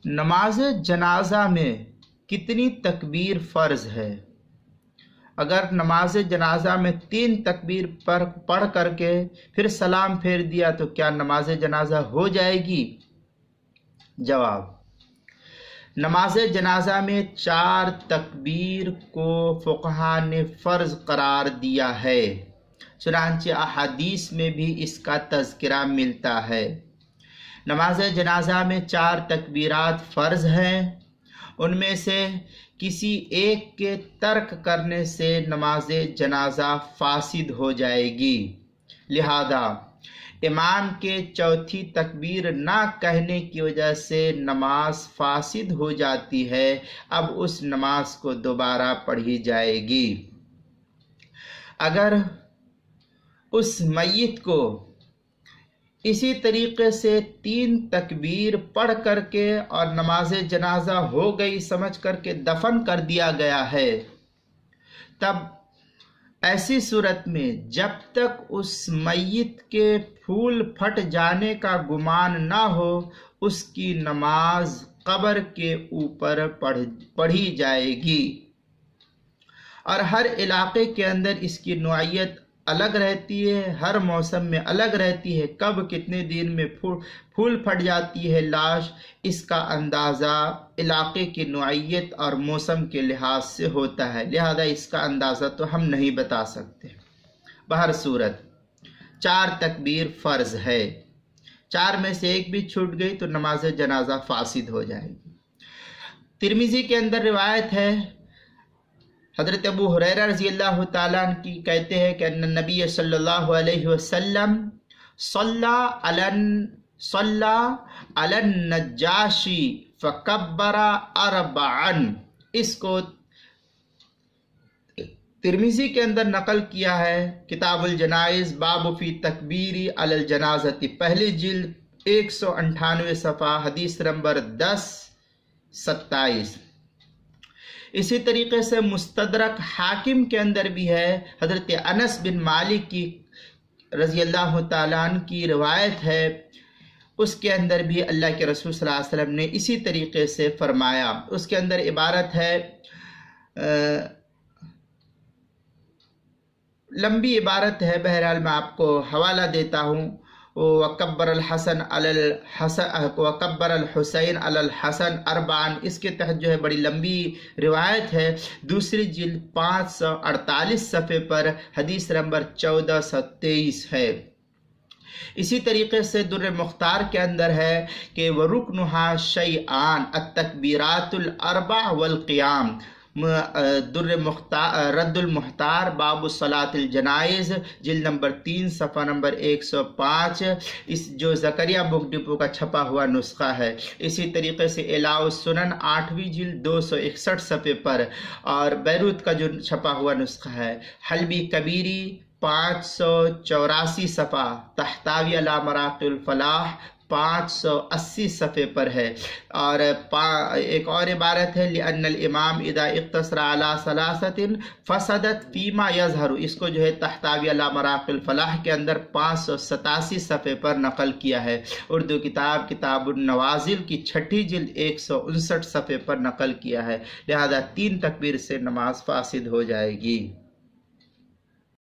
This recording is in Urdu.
نماز جنازہ میں کتنی تکبیر فرض ہے؟ اگر نماز جنازہ میں 3 تکبیر پڑھ کر کے پھر سلام پھیر دیا تو کیا نماز جنازہ ہو جائے گی؟ جواب: نماز جنازہ میں 4 تکبیر کو فقہا نے فرض قرار دیا ہے، چنانچہ احادیث میں بھی اس کا تذکرہ ملتا ہے۔ نماز جنازہ میں 4 تکبیرات فرض ہیں، ان میں سے کسی ایک کے ترک کرنے سے نماز جنازہ فاسد ہو جائے گی، لہذا امام کے چوتھی تکبیر نہ کہنے کی وجہ سے نماز فاسد ہو جاتی ہے، اب اس نماز کو دوبارہ پڑھی جائے گی۔ اگر اس میت کو اسی طریقے سے 3 تکبیر پڑھ کر کے اور نماز جنازہ ہو گئی سمجھ کر کے دفن کر دیا گیا ہے، تب ایسی صورت میں جب تک اس میت کے پھول پھٹ جانے کا گمان نہ ہو، اس کی نماز قبر کے اوپر پڑھی جائے گی۔ اور ہر علاقے کے اندر اس کی نوعیت الگ رہتی ہے، ہر موسم میں الگ رہتی ہے، کب کتنے دن میں پھول پھٹ جاتی ہے لاش، اس کا اندازہ علاقے کی نوعیت اور موسم کے لحاظ سے ہوتا ہے، لہذا اس کا اندازہ تو ہم نہیں بتا سکتے۔ بہر صورت 4 تکبیر فرض ہے، 4 میں سے ایک بھی چھوٹ گئی تو نماز جنازہ فاسد ہو جائے گی۔ ترمذی کے اندر روایت ہے، حضرت ابو ہریرہ رضی اللہ تعالیٰ عنہ کی کہتے ہیں کہ ان نبی صلی اللہ علیہ وسلم صلی علی النجاشی فکبر 4۔ اس کو ترمذی کے اندر نقل کیا ہے، کتاب الجنائز باب فی تکبیر علی الجنازہ، پہلی جلد 198 صفحہ، حدیث نمبر 1027۔ اسی طریقے سے مستدرک حاکم کے اندر بھی ہے، حضرت انس بن مالک کی رضی اللہ تعالیٰ عنہ کی روایت ہے، اس کے اندر بھی اللہ کے رسول صلی اللہ علیہ وسلم نے اسی طریقے سے فرمایا۔ اس کے اندر عبارت ہے، لمبی عبارت ہے، بہرحال میں آپ کو حوالہ دیتا ہوں۔ وکبر الحسین علی الحسن 4، اس کے تحت جو ہے بڑی لمبی روایت ہے، دوسری جلد 548 صفحے پر حدیث نمبر 1423 ہے۔ اسی طریقے سے در مختار کے اندر ہے کہ وَرُكْنُهَا شَيْئَانِ التکبیرات الاربع والقیام، رد المختار باب صلاۃ الجنائز، جلد نمبر 3 صفحہ نمبر 105، اس جو زکریا بک ڈپو کا چھپا ہوا نسخہ ہے۔ اسی طریقے سے اعلاء السنن 8ویں جلد 261 صفحے پر، اور بیروت کا جو چھپا ہوا نسخہ ہے، حلبی کبیری 584 صفحہ، تحتاوی علی مراقی الفلاح 580 صفحے پر ہے۔ اور ایک اور عبارت ہے، لأن الامام اذا اقتصر على 3 فسدت فيما يظهر، اس کو جو ہے تحتاوی علی مراقی الفلاح کے اندر 587 صفحے پر نقل کیا ہے، اردو کتاب النوازل کی 6ٹھی جلد 159 صفحے پر نقل کیا ہے، لہذا 3 تکبیر سے نماز فاسد ہو جائے گی۔